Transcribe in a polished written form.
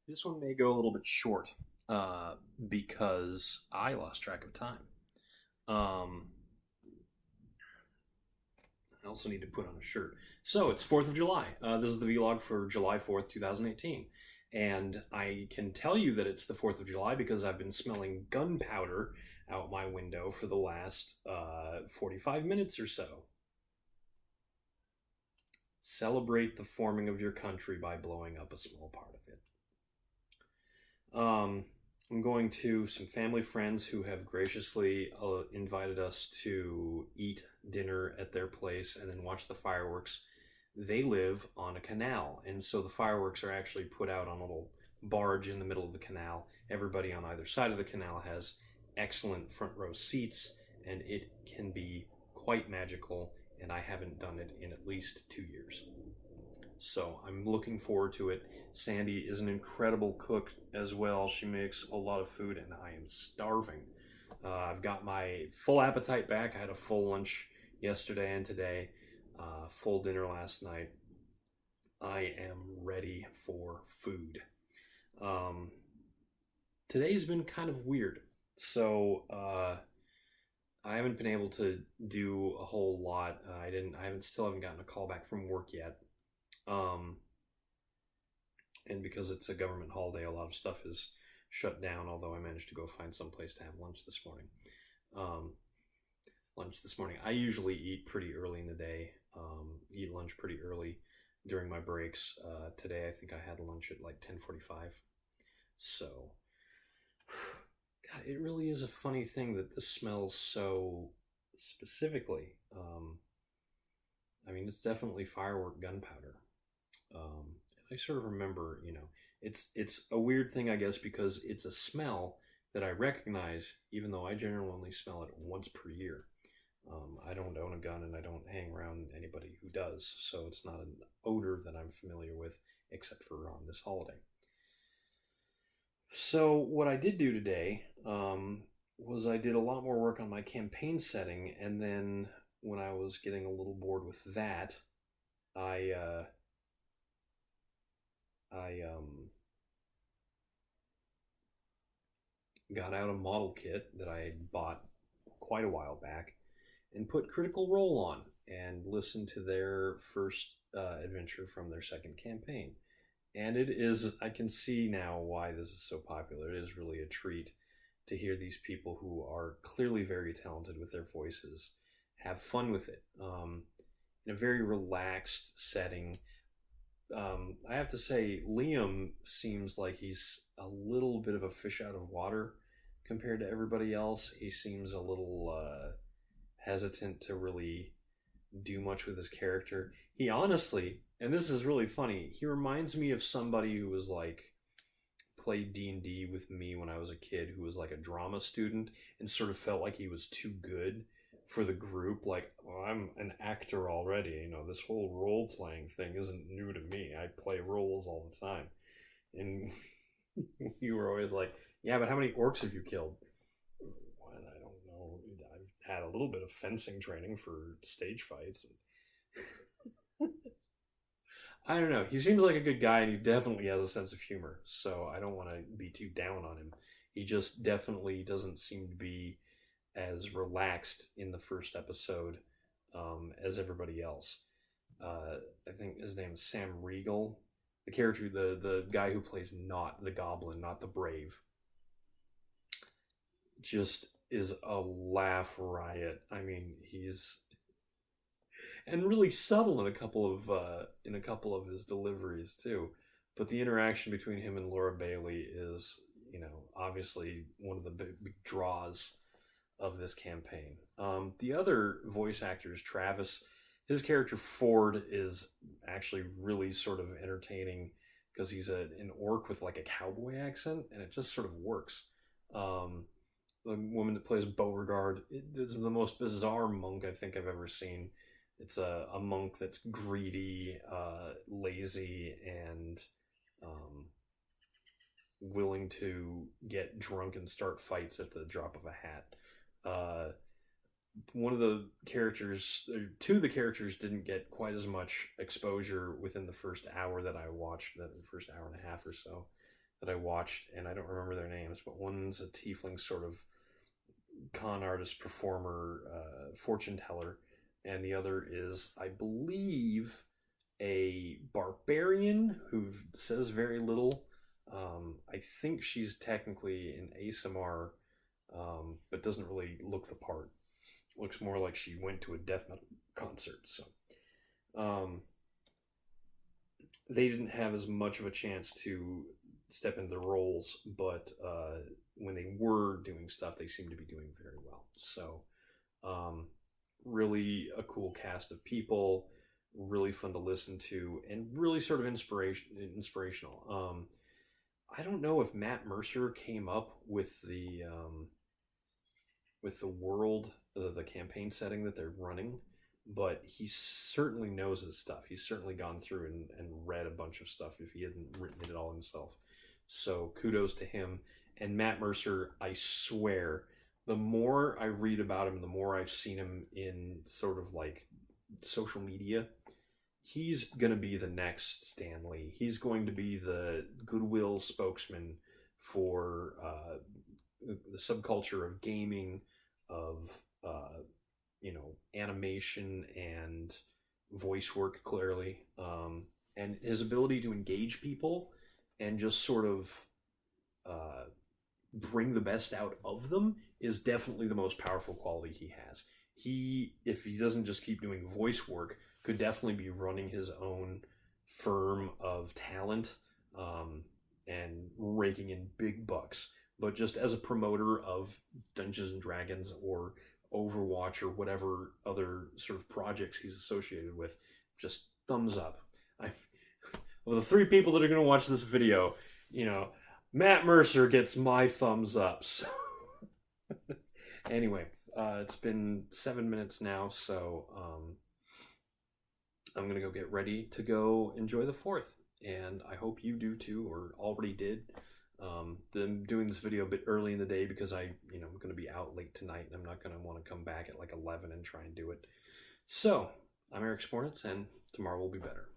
This one may go a little bit short because I lost track of time. Um, I also need to put on a shirt. So it's 4th of July. This is the vlog for July 4th, 2018. And I can tell you that it's the 4th of July because I've been smelling gunpowder out my window for the last 45 minutes or so. Celebrate the forming of your country by blowing up a small part of it. I'm going to some family friends who have graciously invited us to eat dinner at their place and then watch the fireworks. They live on a canal, and so the fireworks are actually put out on a little barge in the middle of the canal. Everybody on either side of the canal has excellent front row seats, and it can be quite magical, and I haven't done it in at least 2 years. So I'm looking forward to it. Sandy is an incredible cook as well. She makes a lot of food, and I am starving. I've got my full appetite back. I had a full lunch yesterday and today, full dinner last night. I am ready for food. Today's been kind of weird. So I haven't been able to do a whole lot. Still haven't gotten a call back from work yet. And because it's a government holiday, a lot of stuff is shut down, although I managed to go find some place to have lunch this morning. I usually eat pretty early in the day, eat lunch pretty early during my breaks. Today I think I had lunch at like 10:45. So, God, it really is a funny thing that this smells so specifically. It's definitely firework gunpowder. I sort of remember, it's a weird thing, I guess, because it's a smell that I recognize, even though I generally only smell it once per year. I don't own a gun and I don't hang around anybody who does, so it's not an odor that I'm familiar with, except for on this holiday. So what I did do today was I did a lot more work on my campaign setting, and then when I was getting a little bored with that, I got out a model kit that I had bought quite a while back and put Critical Role on and listened to their first adventure from their second campaign. And it is, I can see now why this is so popular. It is really a treat to hear these people who are clearly very talented with their voices have fun with it in a very relaxed setting. I have to say, Liam seems like he's a little bit of a fish out of water compared to everybody else. He seems a little hesitant to really do much with his character. He honestly, and this is really funny, he reminds me of somebody who was like played D&D with me when I was a kid, who was like a drama student and sort of felt like he was too good for the group. Like, oh, I'm an actor already, this whole role playing thing isn't new to me. I play roles all the time. And you were always like, yeah, but how many orcs have you killed? Well, I don't know. I've had a little bit of fencing training for stage fights. I don't know. He seems like a good guy, and he definitely has a sense of humor. So I don't want to be too down on him. He just definitely doesn't seem to be as relaxed in the first episode as everybody else. I think his name is Sam Riegel. The character, the guy who plays Not the Goblin, not the Brave, just is a laugh riot. He's and really subtle in a couple of his deliveries too. But the interaction between him and Laura Bailey is, obviously one of the big draws of this campaign. The other voice actors, Travis, his character Ford is actually really sort of entertaining because he's an orc with like a cowboy accent, and it just sort of works. The woman that plays Beauregard is the most bizarre monk I think I've ever seen. It's a monk that's greedy, lazy, and willing to get drunk and start fights at the drop of a hat. One of the characters, two of the characters didn't get quite as much exposure within the first hour that I watched, the first hour and a half or so. that I watched, and I don't remember their names, but one's a tiefling sort of con artist, performer, fortune teller, and the other is, I believe, a barbarian who says very little. I think she's technically an ASMR, but doesn't really look the part. Looks more like she went to a death metal concert. So they didn't have as much of a chance to step into the roles, but when they were doing stuff, they seemed to be doing very well. So really a cool cast of people, really fun to listen to, and really sort of inspirational. I don't know if Matt Mercer came up with the world, the campaign setting that they're running, but he certainly knows his stuff. He's certainly gone through and read a bunch of stuff if he hadn't written it all himself. So kudos to him. And Matt Mercer, I swear, the more I read about him, the more I've seen him in sort of like social media, he's going to be the next Stan Lee. He's going to be the goodwill spokesman for the subculture of gaming, of animation and voice work, clearly, and his ability to engage people and just sort of bring the best out of them is definitely the most powerful quality he has. If he doesn't just keep doing voice work, could definitely be running his own firm of talent, and raking in big bucks. But just as a promoter of Dungeons and Dragons or Overwatch or whatever other sort of projects he's associated with, just thumbs up. Well, the three people that are going to watch this video, Matt Mercer gets my thumbs up. So anyway, it's been 7 minutes now, so I'm going to go get ready to go enjoy the 4th. And I hope you do too, or already did. I'm doing this video a bit early in the day because I'm going to be out late tonight, and I'm not going to want to come back at like 11 and try and do it. So, I'm Eric Spornitz, and tomorrow will be better.